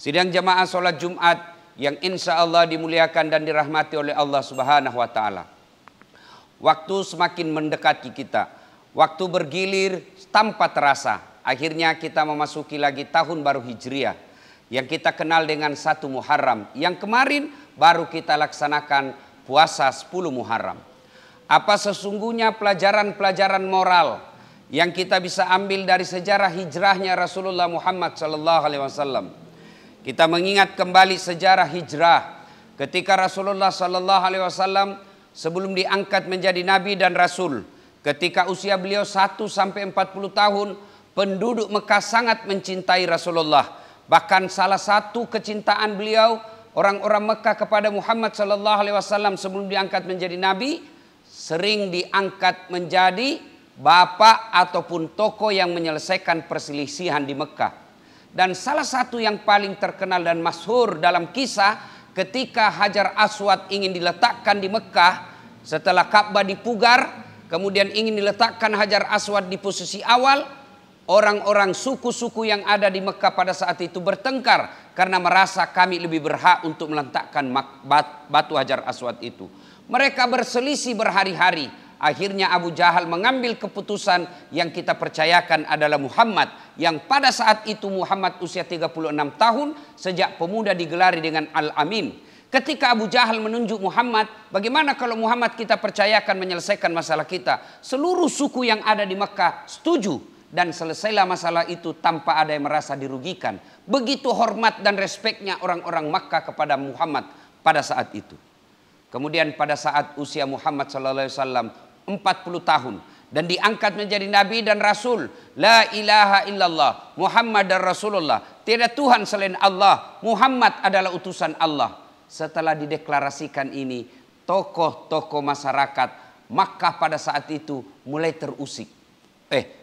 Sidang jamaah sholat Jumat yang insya Allah dimuliakan dan dirahmati oleh Allah Subhanahu wa Ta'ala. Waktu semakin mendekati kita, waktu bergilir tanpa terasa. Akhirnya kita memasuki lagi tahun baru Hijriah yang kita kenal dengan 1 Muharram. Yang kemarin baru kita laksanakan puasa 10 Muharram. Apa sesungguhnya pelajaran-pelajaran moral yang kita bisa ambil dari sejarah hijrahnya Rasulullah Muhammad SAW? Kita mengingat kembali sejarah hijrah ketika Rasulullah SAW sebelum diangkat menjadi nabi dan rasul. Ketika usia beliau 1 sampai 40 tahun, penduduk Mekah sangat mencintai Rasulullah. Bahkan salah satu kecintaan beliau, orang-orang Mekah kepada Muhammad SAW sebelum diangkat menjadi nabi, sering diangkat menjadi bapak ataupun tokoh yang menyelesaikan perselisihan di Mekah. Dan salah satu yang paling terkenal dan masyhur dalam kisah ketika Hajar Aswad ingin diletakkan di Mekah setelah Ka'bah dipugar, kemudian ingin diletakkan Hajar Aswad di posisi awal, orang-orang suku-suku yang ada di Mekah pada saat itu bertengkar karena merasa kami lebih berhak untuk meletakkan batu Hajar Aswad itu. Mereka berselisih berhari-hari. Akhirnya Abu Jahal mengambil keputusan yang kita percayakan adalah Muhammad. Yang pada saat itu Muhammad usia 36 tahun, sejak pemuda digelari dengan Al-Amin. Ketika Abu Jahal menunjuk Muhammad, bagaimana kalau Muhammad kita percayakan menyelesaikan masalah kita? Seluruh suku yang ada di Mekah setuju. Dan selesailah masalah itu tanpa ada yang merasa dirugikan. Begitu hormat dan respeknya orang-orang Makkah kepada Muhammad pada saat itu. Kemudian pada saat usia Muhammad SAW 40 tahun dan diangkat menjadi nabi dan rasul, la ilaha illallah Muhammad dan Rasulullah, tiada Tuhan selain Allah, Muhammad adalah utusan Allah. Setelah dideklarasikan ini, tokoh-tokoh masyarakat Makkah pada saat itu mulai terusik.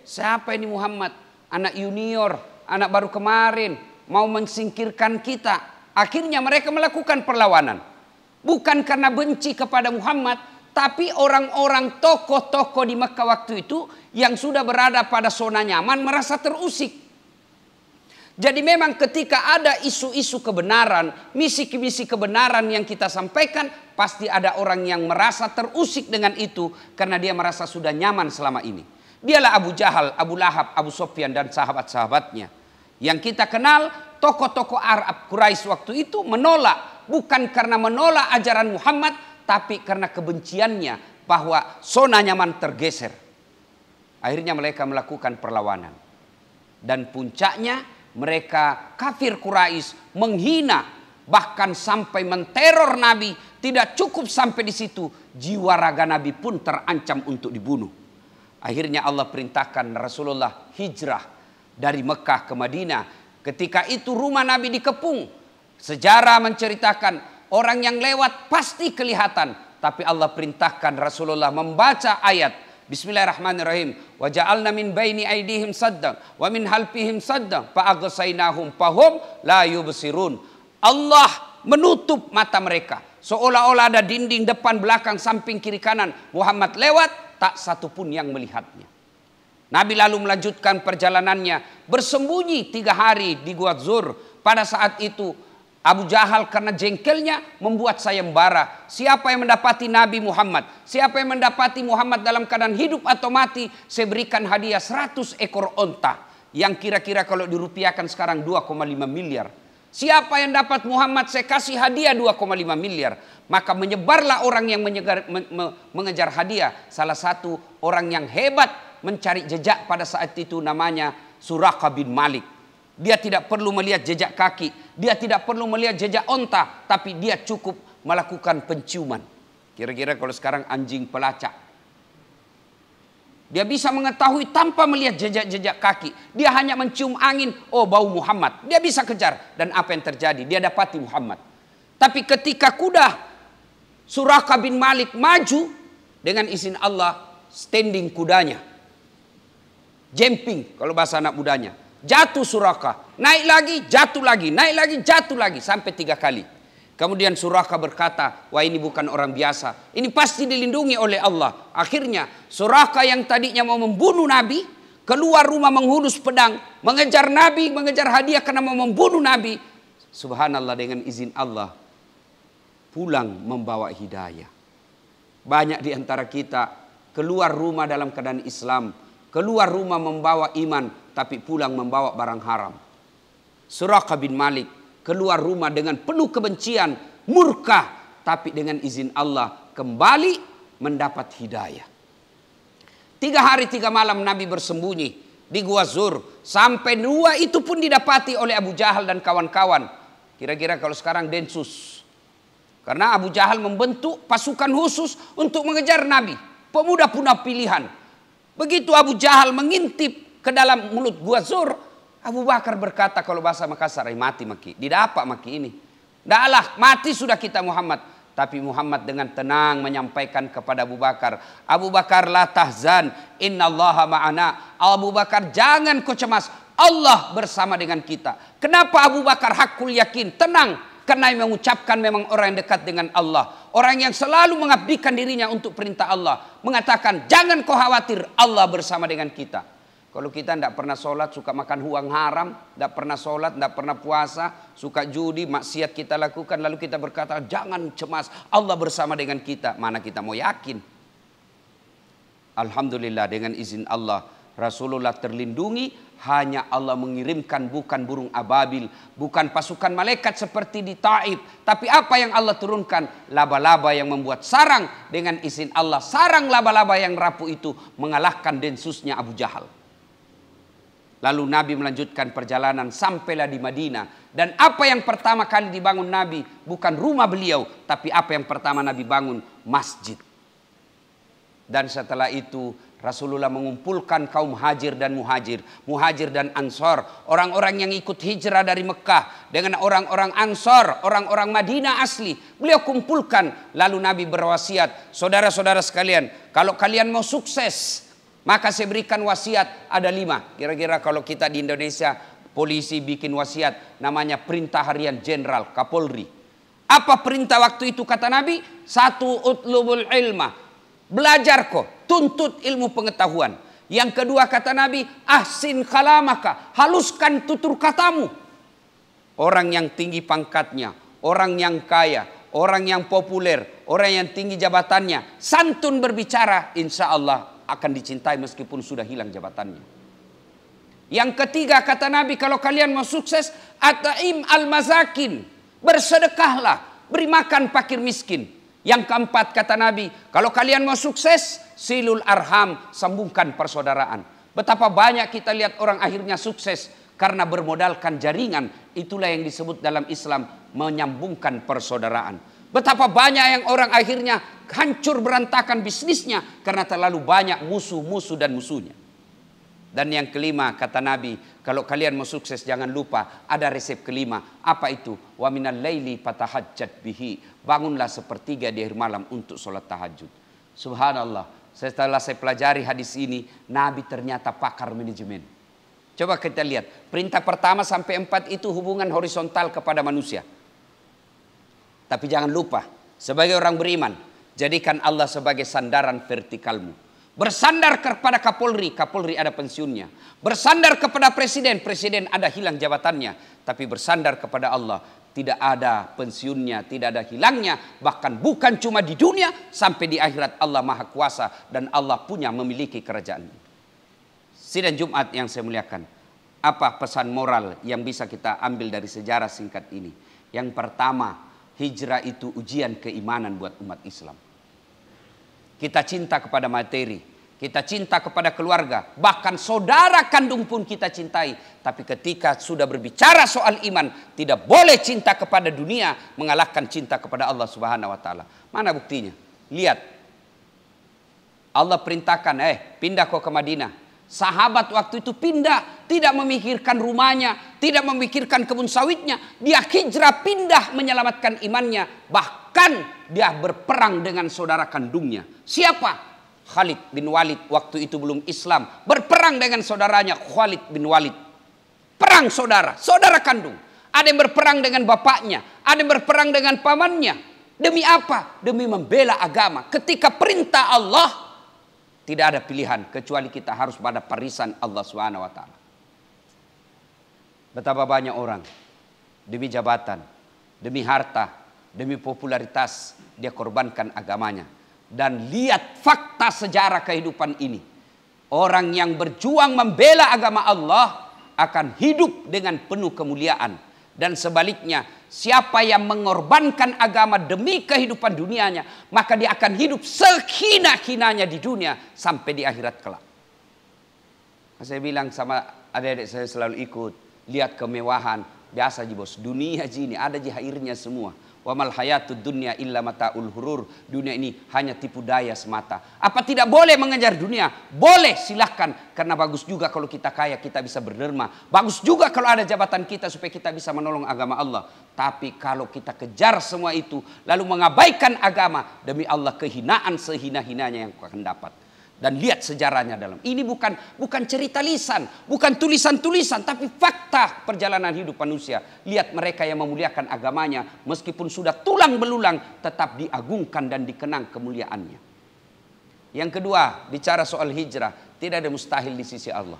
Siapa ini Muhammad? Anak junior, anak baru kemarin, mau mensingkirkan kita. Akhirnya mereka melakukan perlawanan. Bukan karena benci kepada Muhammad, tapi orang-orang tokoh-tokoh di Mekah waktu itu yang sudah berada pada zona nyaman merasa terusik. Jadi memang ketika ada isu-isu kebenaran, misi-misi kebenaran yang kita sampaikan, pasti ada orang yang merasa terusik dengan itu karena dia merasa sudah nyaman selama ini. Dialah Abu Jahal, Abu Lahab, Abu Sufyan dan sahabat-sahabatnya. Yang kita kenal tokoh-tokoh Arab Quraisy waktu itu menolak. Bukan karena menolak ajaran Muhammad, tapi karena kebenciannya bahwa zona nyaman tergeser. Akhirnya mereka melakukan perlawanan. Dan puncaknya mereka kafir Quraisy menghina, bahkan sampai menteror Nabi. Tidak cukup sampai di situ, jiwa raga Nabi pun terancam untuk dibunuh. Akhirnya Allah perintahkan Rasulullah hijrah dari Mekah ke Madinah. Ketika itu rumah Nabi dikepung. Sejarah menceritakan orang yang lewat pasti kelihatan. Tapi Allah perintahkan Rasulullah membaca ayat Bismillahirrahmanirrahim. Wa ja'alna min baini aydihim saddan wa min halfihim saddan fa aghsaynahum fahum la yubsirun. Allah menutup mata mereka. Seolah-olah ada dinding depan, belakang, samping, kiri, kanan. Muhammad lewat, tak satu pun yang melihatnya. Nabi lalu melanjutkan perjalanannya. Bersembunyi 3 hari di Gua Zur. Pada saat itu Abu Jahal karena jengkelnya membuat sayembara. Siapa yang mendapati Nabi Muhammad, siapa yang mendapati Muhammad dalam keadaan hidup atau mati, saya berikan hadiah 100 ekor onta. Yang kira-kira kalau dirupiahkan sekarang 2,5 miliar. Siapa yang dapat Muhammad, saya kasih hadiah 2,5 miliar. Maka menyebarlah orang yang mengejar hadiah. Salah satu orang yang hebat mencari jejak pada saat itu namanya Suraqah bin Malik. Dia tidak perlu melihat jejak kaki. Dia tidak perlu melihat jejak onta. Tapi dia cukup melakukan penciuman. Kira-kira kalau sekarang anjing pelacak. Dia bisa mengetahui tanpa melihat jejak-jejak kaki. Dia hanya mencium angin. Oh, bau Muhammad. Dia bisa kejar. Dan apa yang terjadi? Dia dapati Muhammad. Tapi ketika kuda Suraqah bin Malik maju. Dengan izin Allah, standing kudanya. Jumping kalau bahasa anak mudanya. Jatuh Suraqah, naik lagi, jatuh lagi, naik lagi, jatuh lagi, sampai 3 kali. Kemudian Suraqah berkata, wah ini bukan orang biasa, ini pasti dilindungi oleh Allah. Akhirnya Suraqah yang tadinya mau membunuh Nabi, keluar rumah menghunus pedang, mengejar Nabi, mengejar hadiah karena mau membunuh Nabi. Subhanallah, dengan izin Allah pulang membawa hidayah. Banyak di antara kita keluar rumah dalam keadaan Islam, keluar rumah membawa iman, tapi pulang membawa barang haram. Suraqah bin Malik keluar rumah dengan penuh kebencian, murka, tapi dengan izin Allah kembali mendapat hidayah. 3 hari 3 malam Nabi bersembunyi di Gua Zur, sampai 2 itu pun didapati oleh Abu Jahal dan kawan-kawan. Kira-kira kalau sekarang Densus. Karena Abu Jahal membentuk pasukan khusus untuk mengejar Nabi. Pemuda punah pilihan. Begitu Abu Jahal mengintip ke dalam mulut Gua Zur, Abu Bakar berkata kalau bahasa Makassar, mati maki. Didapak maki ini. Dahlah, mati sudah kita Muhammad. Tapi Muhammad dengan tenang menyampaikan kepada Abu Bakar, Abu Bakar la tahzan, innallaha ma'ana. Abu Bakar jangan kau cemas, Allah bersama dengan kita. Kenapa Abu Bakar hakul yakin, tenang? Karena yang mengucapkan memang orang yang dekat dengan Allah. Orang yang selalu mengabdikan dirinya untuk perintah Allah. Mengatakan jangan kau khawatir, Allah bersama dengan kita. Kalau kita tidak pernah sholat, suka makan uang haram, tidak pernah sholat, tidak pernah puasa, suka judi, maksiat kita lakukan, lalu kita berkata jangan cemas, Allah bersama dengan kita. Mana kita mau yakin? Alhamdulillah dengan izin Allah Rasulullah terlindungi, hanya Allah mengirimkan bukan burung ababil, bukan pasukan malaikat seperti di Taif, tapi apa yang Allah turunkan? Laba-laba yang membuat sarang dengan izin Allah. Sarang laba-laba yang rapuh itu mengalahkan densusnya Abu Jahal. Lalu Nabi melanjutkan perjalanan sampailah di Madinah. Dan apa yang pertama kali dibangun Nabi bukan rumah beliau, tapi apa yang pertama Nabi bangun? Masjid. Dan setelah itu Rasulullah mengumpulkan kaum hajir dan muhajir, muhajir dan ansor, orang-orang yang ikut hijrah dari Mekah dengan orang-orang ansor, orang-orang Madinah asli. Beliau kumpulkan, lalu Nabi berwasiat, saudara-saudara sekalian, kalau kalian mau sukses, maka saya berikan wasiat ada 5. Kira-kira kalau kita di Indonesia, polisi bikin wasiat, namanya perintah harian jenderal, Kapolri. Apa perintah waktu itu kata Nabi? 1, utlubul ilma. Belajar kok, tuntut ilmu pengetahuan. Yang kedua kata Nabi, ahsin kalamaka, haluskan tutur katamu. Orang yang tinggi pangkatnya, orang yang kaya, orang yang populer, orang yang tinggi jabatannya, santun berbicara, insya Allah akan dicintai meskipun sudah hilang jabatannya. Yang ketiga kata Nabi, kalau kalian mau sukses, at'im al-mazakin, bersedekahlah, beri makan fakir miskin. Yang keempat kata Nabi, kalau kalian mau sukses, silul arham, sambungkan persaudaraan. Betapa banyak kita lihat orang akhirnya sukses karena bermodalkan jaringan. Itulah yang disebut dalam Islam menyambungkan persaudaraan. Betapa banyak yang orang akhirnya hancur berantakan bisnisnya karena terlalu banyak musuh-musuh dan musuhnya. Dan yang kelima kata Nabi, kalau kalian mau sukses jangan lupa ada resep kelima. Apa itu? Wa minal laili fatahajjat bihi. Bangunlah sepertiga di akhir malam untuk sholat tahajud. Subhanallah. Setelah saya pelajari hadis ini, Nabi ternyata pakar manajemen. Coba kita lihat. Perintah pertama sampai 4 itu hubungan horizontal kepada manusia. Tapi jangan lupa, sebagai orang beriman, jadikan Allah sebagai sandaran vertikalmu. Bersandar kepada Kapolri, Kapolri ada pensiunnya. Bersandar kepada Presiden, Presiden ada hilang jabatannya. Tapi bersandar kepada Allah, tidak ada pensiunnya, tidak ada hilangnya. Bahkan bukan cuma di dunia, sampai di akhirat Allah Maha Kuasa. Dan Allah punya memiliki kerajaan. Sidang Jumat yang saya muliakan. Apa pesan moral yang bisa kita ambil dari sejarah singkat ini? Yang pertama, hijrah itu ujian keimanan buat umat Islam. Kita cinta kepada materi, kita cinta kepada keluarga, bahkan saudara kandung pun kita cintai. Tapi ketika sudah berbicara soal iman, tidak boleh cinta kepada dunia mengalahkan cinta kepada Allah Subhanahu wa taala. Mana buktinya? Lihat. Allah perintahkan, pindah kau ke Madinah. Sahabat waktu itu pindah, tidak memikirkan rumahnya, tidak memikirkan kebun sawitnya. Dia hijrah pindah menyelamatkan imannya. Bahkan dia berperang dengan saudara kandungnya. Siapa? Khalid bin Walid waktu itu belum Islam. Berperang dengan saudaranya Khalid bin Walid. Perang saudara, saudara kandung. Ada yang berperang dengan bapaknya, ada yang berperang dengan pamannya. Demi apa? Demi membela agama. Ketika perintah Allah, tidak ada pilihan kecuali kita harus pada barisan Allah Subhanahu wa taala. Betapa banyak orang demi jabatan, demi harta, demi popularitas, dia korbankan agamanya. Dan lihat fakta sejarah kehidupan ini. Orang yang berjuang membela agama Allah akan hidup dengan penuh kemuliaan. Dan sebaliknya, siapa yang mengorbankan agama demi kehidupan dunianya, maka dia akan hidup sehina-hinanya di dunia sampai di akhirat kelak. Saya bilang sama adik-adik saya selalu ikut, lihat kemewahan, biasa ji bos, dunia ji ini ada ji airnya semua. Wa mal hayatud dunya illa mataul hurur. Dunia ini hanya tipu daya semata. Apa tidak boleh mengejar dunia? Boleh, silahkan. Karena bagus juga kalau kita kaya, kita bisa berderma. Bagus juga kalau ada jabatan kita supaya kita bisa menolong agama Allah. Tapi kalau kita kejar semua itu, lalu mengabaikan agama, demi Allah kehinaan sehina-hinanya yang akan dapat. Dan lihat sejarahnya dalam. Ini bukan cerita lisan, bukan tulisan-tulisan, tapi fakta perjalanan hidup manusia. Lihat mereka yang memuliakan agamanya, meskipun sudah tulang belulang, tetap diagungkan dan dikenang kemuliaannya. Yang kedua, bicara soal hijrah, tidak ada mustahil di sisi Allah.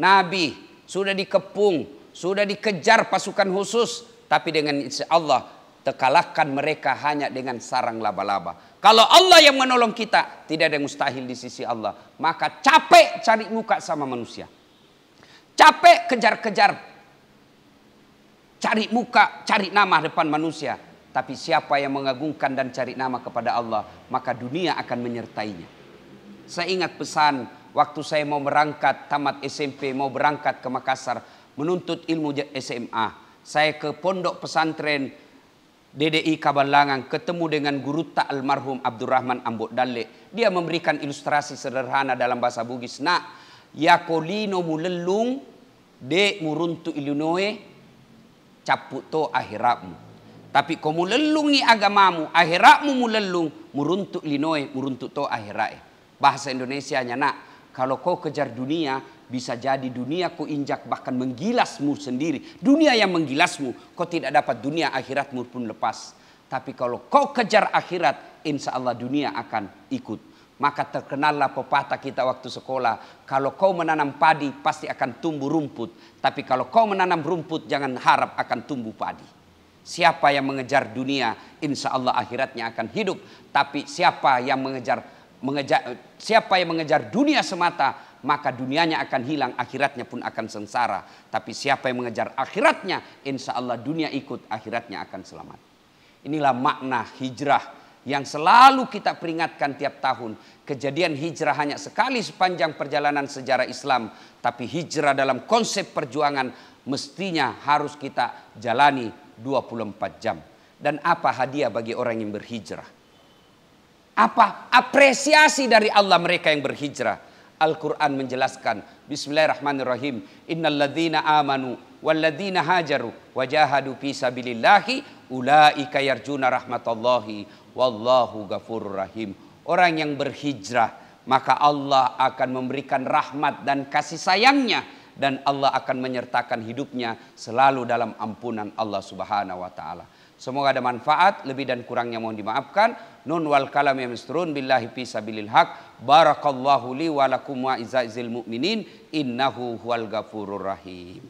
Nabi sudah dikepung, sudah dikejar pasukan khusus, tapi dengan insya Allah terkalahkan mereka hanya dengan sarang laba-laba. Kalau Allah yang menolong kita, tidak ada yang mustahil di sisi Allah. Maka capek cari muka sama manusia. Capek kejar-kejar, cari muka, cari nama depan manusia. Tapi siapa yang mengagungkan dan cari nama kepada Allah, maka dunia akan menyertainya. Saya ingat pesan waktu saya mau berangkat, tamat SMP, mau berangkat ke Makassar, menuntut ilmu SMA. Saya ke pondok pesantren DDI Kabalangan, ketemu dengan guru tak almarhum Abdurrahman Ambok Dalle. Dia memberikan ilustrasi sederhana dalam bahasa Bugis. Nak, yakolino mulelung de muruntu Illinois caput to akhiratmu. Tapi kau mulelungi agamamu, akhiratmu mulelung muruntu Illinois muruntu to akhirat. Bahasa Indonesianya, nak, kalau kau kejar dunia, bisa jadi dunia kau injak bahkan menggilasmu sendiri. Dunia yang menggilasmu, kau tidak dapat dunia, akhiratmu pun lepas. Tapi kalau kau kejar akhirat, insya Allah dunia akan ikut. Maka terkenallah pepatah kita waktu sekolah, kalau kau menanam padi pasti akan tumbuh rumput. Tapi kalau kau menanam rumput, jangan harap akan tumbuh padi. Siapa yang mengejar dunia, insya Allah akhiratnya akan hidup. Tapi siapa yang mengejar dunia semata, maka dunianya akan hilang, akhiratnya pun akan sengsara. Tapi siapa yang mengejar akhiratnya, insya Allah dunia ikut, akhiratnya akan selamat. Inilah makna hijrah yang selalu kita peringatkan tiap tahun. Kejadian hijrah hanya sekali sepanjang perjalanan sejarah Islam. Tapi hijrah dalam konsep perjuangan mestinya harus kita jalani 24 jam. Dan apa hadiah bagi orang yang berhijrah? Apa apresiasi dari Allah mereka yang berhijrah? Al-Quran menjelaskan, bismillahirrahmanirrahim, innalladzina amanu walladzina hajaru wajahadu fi sabilillahi ulaika yarjuna rahmatallahi wallahu ghafurur rahim. Orang yang berhijrah, maka Allah akan memberikan rahmat dan kasih sayangnya, dan Allah akan menyertakan hidupnya selalu dalam ampunan Allah Subhanahu wa taala. Semoga ada manfaat, lebih dan kurangnya mohon dimaafkan. Nun wal kalam yamsturun billahi fi sabilil haq. Barakallahu li wa lakum wa izza'il mu'minin innahu huwal ghafurur rahim.